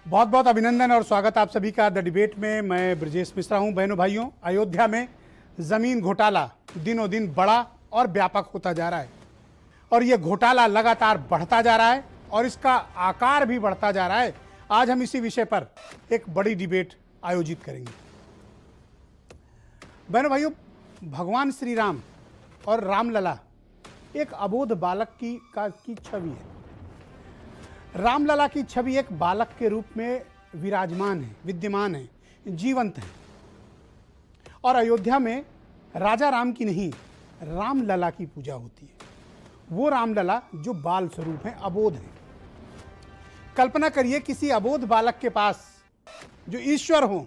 बहुत बहुत अभिनंदन और स्वागत आप सभी का द डिबेट में। मैं ब्रजेश मिश्रा हूं। बहनों भाइयों, अयोध्या में जमीन घोटाला दिनों दिन बड़ा और व्यापक होता जा रहा है और ये घोटाला लगातार बढ़ता जा रहा है और इसका आकार भी बढ़ता जा रहा है। आज हम इसी विषय पर एक बड़ी डिबेट आयोजित करेंगे। बहनों भाइयों, भगवान श्री राम और रामलला एक अबोध बालक की छवि है। रामलला की छवि एक बालक के रूप में विराजमान है, विद्यमान है, जीवंत है। और अयोध्या में राजा राम की नहीं, रामलला की पूजा होती है। वो रामलला जो बाल स्वरूप है, अबोध है। कल्पना करिए किसी अबोध बालक के पास जो ईश्वर हो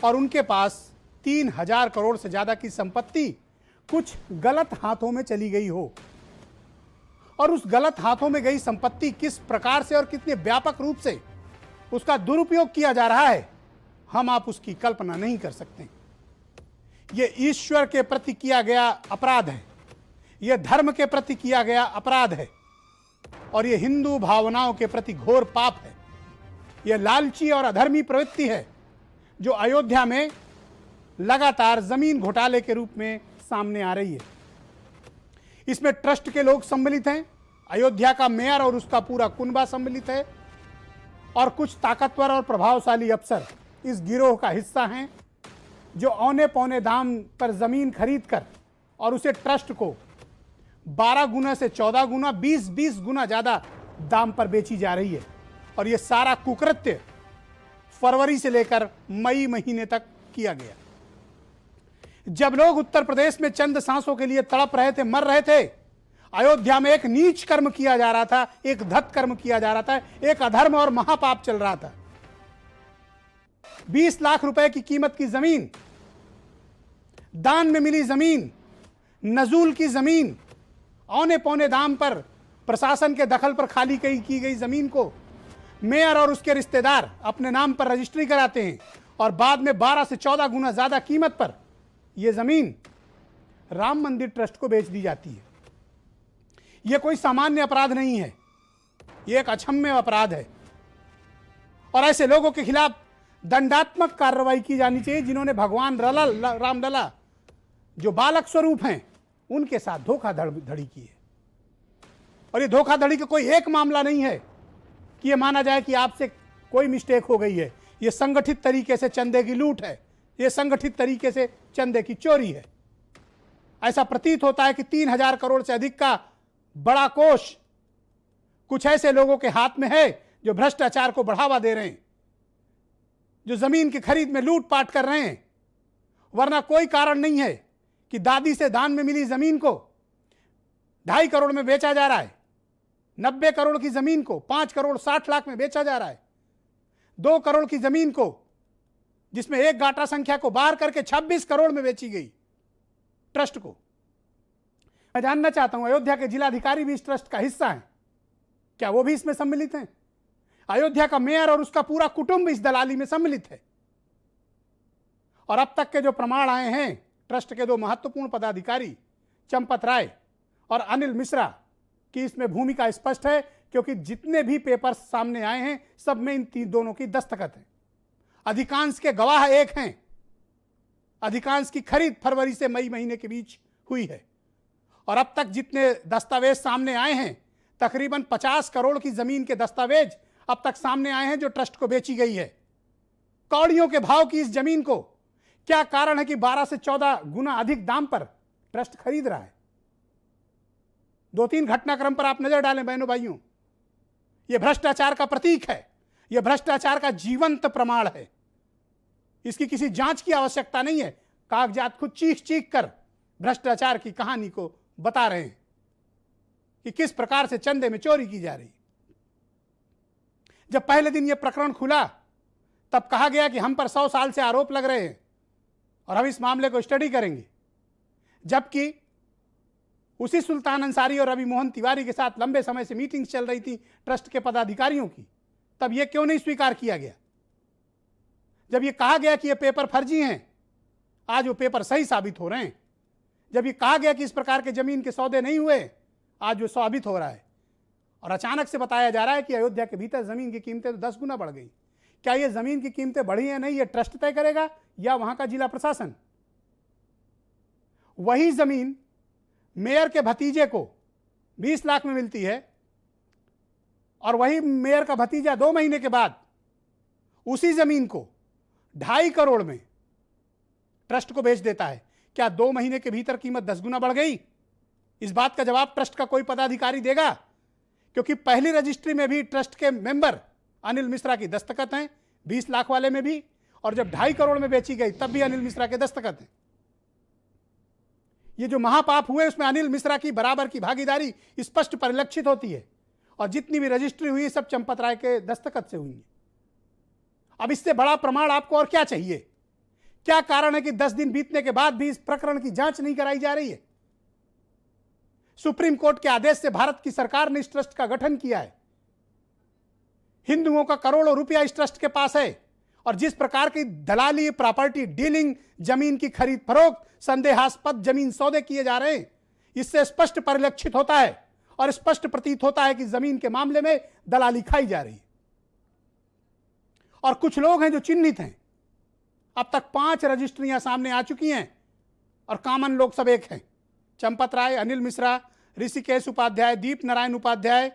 और उनके पास 3000 करोड़ से ज्यादा की संपत्ति कुछ गलत हाथों में चली गई हो, और उस गलत हाथों में गई संपत्ति किस प्रकार से और कितने व्यापक रूप से उसका दुरुपयोग किया जा रहा है, हम आप उसकी कल्पना नहीं कर सकते। यह ईश्वर के प्रति किया गया अपराध है, यह धर्म के प्रति किया गया अपराध है और यह हिंदू भावनाओं के प्रति घोर पाप है। यह लालची और अधर्मी प्रवृत्ति है जो अयोध्या में लगातार जमीन घोटाले के रूप में सामने आ रही है। इसमें ट्रस्ट के लोग सम्मिलित हैं, अयोध्या का मेयर और उसका पूरा कुनबा सम्मिलित है और कुछ ताकतवर और प्रभावशाली अफसर इस गिरोह का हिस्सा हैं जो औने पौने दाम पर जमीन खरीद कर और उसे ट्रस्ट को 12 गुना से 14 गुना, 20 गुना ज्यादा दाम पर बेची जा रही है। और यह सारा कुकृत्य फरवरी से लेकर मई महीने तक किया गया। जब लोग उत्तर प्रदेश में चंद सांसों के लिए तड़प रहे थे, मर रहे थे, अयोध्या में एक नीच कर्म किया जा रहा था, एक धत कर्म किया जा रहा था, एक अधर्म और महापाप चल रहा था। 20 लाख रुपए की कीमत की जमीन, दान में मिली जमीन, नजूल की जमीन, औने पौने दाम पर प्रशासन के दखल पर खाली की गई जमीन को मेयर और उसके रिश्तेदार अपने नाम पर रजिस्ट्री कराते हैं और बाद में 12 से 14 गुना ज्यादा कीमत पर यह जमीन राम मंदिर ट्रस्ट को बेच दी जाती है। यह कोई सामान्य अपराध नहीं है, यह एक अक्षम्य अपराध है और ऐसे लोगों के खिलाफ दंडात्मक कार्रवाई की जानी चाहिए जिन्होंने भगवान रामलला जो बालक स्वरूप हैं उनके साथ धोखाधड़ी की है। और यह धोखाधड़ी का कोई एक मामला नहीं है कि यह माना जाए कि आपसे कोई मिस्टेक हो गई है। यह संगठित तरीके से चंदे की लूट है, यह संगठित तरीके से चंदे की चोरी है। ऐसा प्रतीत होता है कि 3000 करोड़ से अधिक का बड़ा कोष कुछ ऐसे लोगों के हाथ में है जो भ्रष्टाचार को बढ़ावा दे रहे हैं, जो जमीन की खरीद में लूटपाट कर रहे हैं। वरना कोई कारण नहीं है कि दादी से दान में मिली जमीन को 2.5 करोड़ में बेचा जा रहा है, 90 करोड़ की जमीन को 5 करोड़ 60 लाख में बेचा जा रहा है, 2 करोड़ की जमीन को जिसमें एक गाटा संख्या को बाहर करके 26 करोड़ में बेची गई ट्रस्ट को। मैं जानना चाहता हूं, अयोध्या के जिलाधिकारी भी इस ट्रस्ट का हिस्सा हैं, क्या वो भी इसमें सम्मिलित हैं? अयोध्या का मेयर और उसका पूरा कुटुंब इस दलाली में सम्मिलित है। और अब तक के जो प्रमाण आए हैं, ट्रस्ट के 2 महत्वपूर्ण पदाधिकारी चंपत राय और अनिल मिश्रा की इसमें भूमिका स्पष्ट है, क्योंकि जितने भी पेपर्स सामने आए हैं सब में इन दोनों की दस्तखत है। अधिकांश के गवाह एक हैं। अधिकांश की खरीद फरवरी से मई महीने के बीच हुई है और अब तक जितने दस्तावेज सामने आए हैं, तकरीबन 50 करोड़ की जमीन के दस्तावेज अब तक सामने आए हैं जो ट्रस्ट को बेची गई है। कौड़ियों के भाव की इस जमीन को क्या कारण है कि 12 से 14 गुना अधिक दाम पर ट्रस्ट खरीद रहा है? 2-3 घटनाक्रम पर आप नजर डालें बहनों भाइयों। यह भ्रष्टाचार का प्रतीक है, यह भ्रष्टाचार का जीवंत प्रमाण है। इसकी किसी जांच की आवश्यकता नहीं है। कागजात खुद चीख चीख कर भ्रष्टाचार की कहानी को बता रहे हैं कि किस प्रकार से चंदे में चोरी की जा रही। जब पहले दिन यह प्रकरण खुला तब कहा गया कि हम पर 100 साल से आरोप लग रहे हैं और हम इस मामले को स्टडी करेंगे, जबकि उसी सुल्तान अंसारी और रवि मोहन तिवारी के साथ लंबे समय से मीटिंग्स चल रही थी ट्रस्ट के पदाधिकारियों की। तब यह क्यों नहीं स्वीकार किया गया? जब यह कहा गया कि यह पेपर फर्जी हैं, आज वो पेपर सही साबित हो रहे हैं। जब यह कहा गया कि इस प्रकार के जमीन के सौदे नहीं हुए, आज वो साबित हो रहा है। और अचानक से बताया जा रहा है कि अयोध्या के भीतर जमीन की कीमतें तो 10 गुना बढ़ गई। क्या ये जमीन की कीमतें बढ़ी है नहीं, ये ट्रस्ट तय करेगा या वहां का जिला प्रशासन? वही जमीन मेयर के भतीजे को 20 लाख में मिलती है और वही मेयर का भतीजा 2 महीने के बाद उसी जमीन को 2.5 करोड़ में ट्रस्ट को बेच देता है। क्या 2 महीने के भीतर कीमत 10 गुना बढ़ गई? इस बात का जवाब ट्रस्ट का कोई पदाधिकारी देगा? क्योंकि पहली रजिस्ट्री में भी ट्रस्ट के मेंबर अनिल मिश्रा की दस्तखत हैं, 20 लाख वाले में भी, और जब 2.5 करोड़ में बेची गई तब भी अनिल मिश्रा के दस्तखत हैं। ये जो महापाप हुए उसमें अनिल मिश्रा की बराबर की भागीदारी स्पष्ट परिलक्षित होती है, और जितनी भी रजिस्ट्री हुई सब चंपत राय के दस्तखत से हुई है। अब इससे बड़ा प्रमाण आपको और क्या चाहिए? क्या कारण है कि 10 दिन बीतने के बाद भी इस प्रकरण की जांच नहीं कराई जा रही है? सुप्रीम कोर्ट के आदेश से भारत की सरकार ने इस ट्रस्ट का गठन किया है। हिंदुओं का करोड़ों रुपया इस ट्रस्ट के पास है, और जिस प्रकार की दलाली, प्रॉपर्टी डीलिंग, जमीन की खरीद फरोख्त, संदेहास्पद जमीन सौदे किए जा रहे हैं, इससे स्पष्ट परिलक्षित होता है और स्पष्ट प्रतीत होता है कि जमीन के मामले में दलाली खाई जा रही है। और कुछ लोग हैं जो चिन्हित हैं। अब तक 5 रजिस्ट्रियां सामने आ चुकी हैं और कॉमन लोग सब एक हैं: चंपत राय, अनिल मिश्रा, ऋषिकेश उपाध्याय, दीप नारायण उपाध्याय,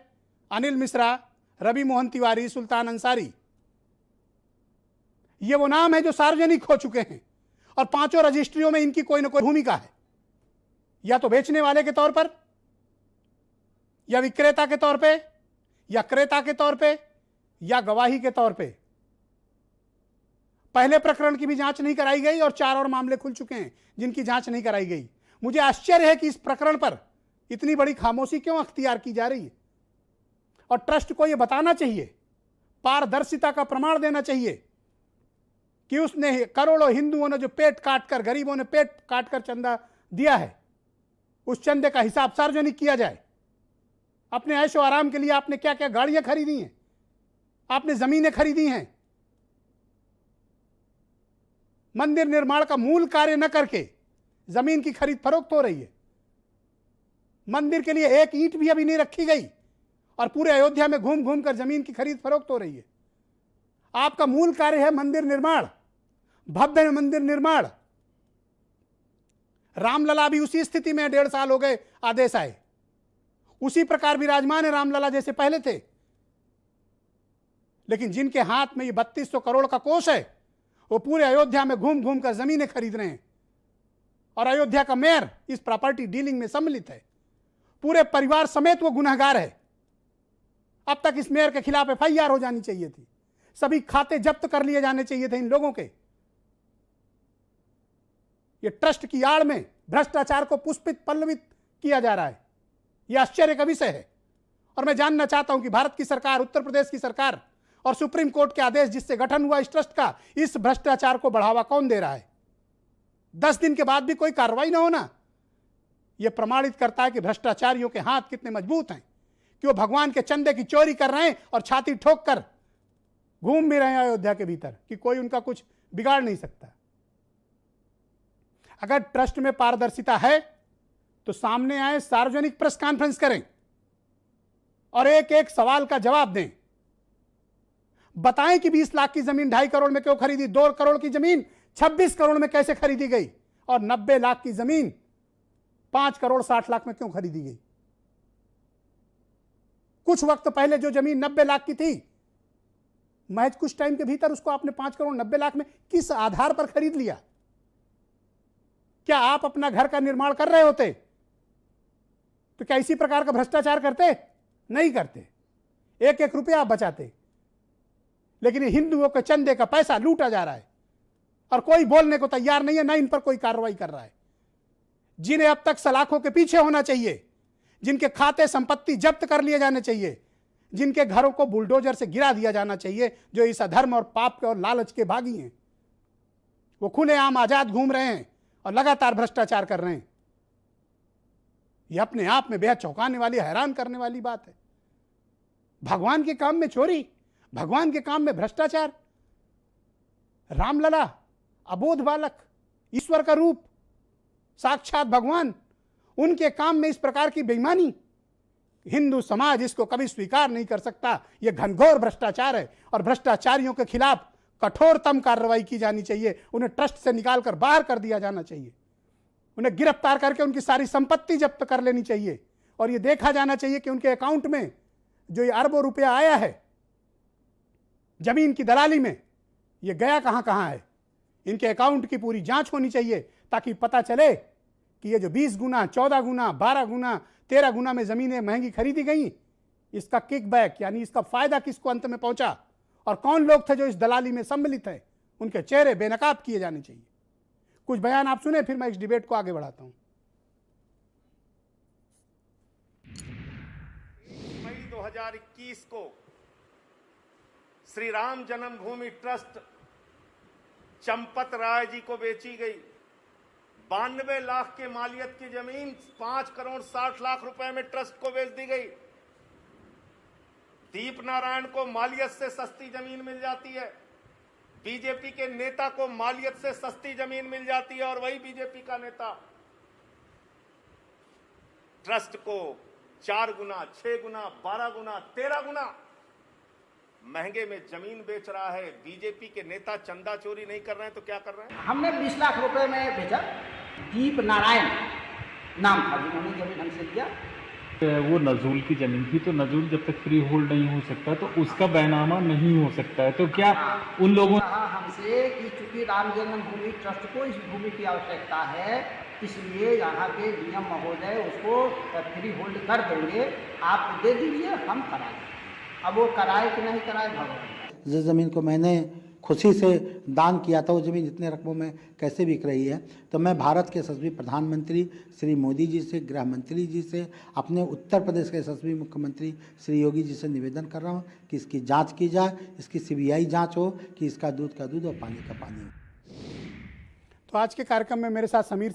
अनिल मिश्रा, रवि मोहन तिवारी, सुल्तान अंसारी। ये वो नाम है जो सार्वजनिक हो चुके हैं, और 5 रजिस्ट्रियों में इनकी कोई ना कोई भूमिका है, या तो बेचने वाले के तौर पर, या विक्रेता के तौर पे, या क्रेता के तौर पे, या गवाही के तौर पे। पहले प्रकरण की भी जांच नहीं कराई गई और 4 और मामले खुल चुके हैं जिनकी जांच नहीं कराई गई। मुझे आश्चर्य है कि इस प्रकरण पर इतनी बड़ी खामोशी क्यों अख्तियार की जा रही है। और ट्रस्ट को यह बताना चाहिए, पारदर्शिता का प्रमाण देना चाहिए कि उसने करोड़ों हिंदुओं ने जो पेट काटकर, गरीबों ने पेट काटकर चंदा दिया है, उस चंदे का हिसाब सार्वजनिक किया जाए। अपने ऐशो आराम के लिए आपने क्या क्या गाड़ियां खरीदी हैं, आपने जमीनें खरीदी हैं। मंदिर निर्माण का मूल कार्य न करके जमीन की खरीद फरोख्त हो रही है। मंदिर के लिए एक ईंट भी अभी नहीं रखी गई और पूरे अयोध्या में घूम घूम कर जमीन की खरीद फरोख्त हो रही है। आपका मूल कार्य है मंदिर निर्माण, भव्य मंदिर निर्माण। रामलला भी उसी स्थिति में 1.5 साल हो गए आदेश आए, उसी प्रकार विराजमान है रामलला जैसे पहले थे। लेकिन जिनके हाथ में ये 3200 करोड़ का कोष है, वो पूरे अयोध्या में घूम घूम कर जमीनें खरीद रहे हैं, और अयोध्या का मेयर इस प्रॉपर्टी डीलिंग में सम्मिलित है। पूरे परिवार समेत वो गुनहगार है। अब तक इस मेयर के खिलाफ FIR हो जानी चाहिए थी, सभी खाते जब्त कर लिए जाने चाहिए थे इन लोगों के। ये ट्रस्ट की आड़ में भ्रष्टाचार को पुष्पित पल्लवित किया जा रहा है, यह आश्चर्य का विषय है। और मैं जानना चाहता हूं कि भारत की सरकार, उत्तर प्रदेश की सरकार और सुप्रीम कोर्ट के आदेश जिससे गठन हुआ इस ट्रस्ट का, इस भ्रष्टाचार को बढ़ावा कौन दे रहा है? 10 दिन के बाद भी कोई कार्रवाई ना होना, यह प्रमाणित करता है कि भ्रष्टाचारियों के हाथ कितने मजबूत हैं, कि वो भगवान के चंदे की चोरी कर रहे हैं और छाती ठोक कर घूम भी रहे हैं अयोध्या के भीतर, कि कोई उनका कुछ बिगाड़ नहीं सकता। अगर ट्रस्ट में पारदर्शिता है तो सामने आए, सार्वजनिक प्रेस कॉन्फ्रेंस करें और एक एक सवाल का जवाब दें। बताएं कि 20 लाख की जमीन 2.5 करोड़ में क्यों खरीदी, 2 करोड़ की जमीन 26 करोड़ में कैसे खरीदी गई, और 90 लाख की जमीन 5 करोड़ 60 लाख में क्यों खरीदी गई। कुछ वक्त पहले जो जमीन 90 लाख की थी, महज कुछ टाइम के भीतर उसको आपने 5 करोड़ 90 लाख में किस आधार पर खरीद लिया? क्या आप अपना घर का निर्माण कर रहे होते तो क्या इसी प्रकार का भ्रष्टाचार करते? नहीं करते, एक एक रुपया आप बचाते। लेकिन हिंदुओं के चंदे का पैसा लूटा जा रहा है और कोई बोलने को तैयार नहीं है, ना इन पर कोई कार्रवाई कर रहा है। जिन्हें अब तक सलाखों के पीछे होना चाहिए, जिनके खाते संपत्ति जब्त कर लिए जाने चाहिए, जिनके घरों को बुलडोजर से गिरा दिया जाना चाहिए, जो इस अधर्म और पाप के और लालच के भागी हैं, वो खुलेआम आजाद घूम रहे हैं और लगातार भ्रष्टाचार कर रहे हैं। यह अपने आप में बेहद चौंकाने वाली, हैरान करने वाली बात है। भगवान के काम में चोरी, भगवान के काम में भ्रष्टाचार। रामलला अबोध बालक, ईश्वर का रूप, साक्षात भगवान, उनके काम में इस प्रकार की बेईमानी, हिंदू समाज इसको कभी स्वीकार नहीं कर सकता। यह घनघोर भ्रष्टाचार है और भ्रष्टाचारियों के खिलाफ कठोरतम कार्रवाई की जानी चाहिए। उन्हें ट्रस्ट से निकालकर बाहर कर दिया जाना चाहिए, उन्हें गिरफ्तार करके उनकी सारी संपत्ति जब्त कर लेनी चाहिए और यह देखा जाना चाहिए कि उनके अकाउंट में जो ये अरबों रुपया आया है जमीन की दलाली में, ये गया कहां कहां है। इनके अकाउंट की पूरी जांच होनी चाहिए ताकि पता चले कि ये जो 20 गुना, 14 गुना, 12 गुना, 13 गुना में जमीनें महंगी खरीदी गई, इसका किकबैक यानी इसका फायदा किसको अंत में पहुंचा और कौन लोग थे जो इस दलाली में सम्मिलित हैं, उनके चेहरे बेनकाब किए जाने चाहिए। कुछ बयान आप सुने, फिर मैं इस डिबेट को आगे बढ़ाता हूं। मई 2021 को श्री राम जन्मभूमि ट्रस्ट चंपत राय जी को बेची गई। 92 लाख के मालियत की जमीन 5 करोड़ 60 लाख रुपए में ट्रस्ट को बेच दी गई। दीप नारायण को मालियत से सस्ती जमीन मिल जाती है, बीजेपी के नेता को मालियत से सस्ती जमीन मिल जाती है और वही बीजेपी का नेता ट्रस्ट को 4 गुना, 6 गुना, 12 गुना, 13 गुना महंगे में जमीन बेच रहा है। बीजेपी के नेता चंदा चोरी नहीं कर रहे हैं तो क्या कर रहे हैं? हमने 20 लाख रुपए में बेचा। दीप नारायण नाम था जिन्होंने जमीन हमसे लिया। वो नजूल की जमीन थी, तो नजूल जब तक फ्री होल्ड नहीं हो सकता तो उसका बैनामा नहीं हो सकता है। तो क्या उन लोगों कहा हमसे कि चूंकि राम जन्मभूमि ट्रस्ट को इस भूमि की आवश्यकता है, इसलिए यहाँ के नियम महोदय उसको फ्री होल्ड कर देंगे, आप दे दीजिए, हम करा देंगे। अब वो कराए कि नहीं कराए भगवान। जिस ज़मीन को मैंने खुशी से दान किया था वो ज़मीन इतने रकमों में कैसे बिक रही है। तो मैं भारत के यशस्वी प्रधानमंत्री श्री मोदी जी से, गृह मंत्री जी से, अपने उत्तर प्रदेश के यशस्वी मुख्यमंत्री श्री योगी जी से निवेदन कर रहा हूँ कि इसकी जांच की जाए, इसकी CBI जांच हो कि इसका दूध का दूध और पानी का पानी हो। तो आज के कार्यक्रम में मेरे साथ समीर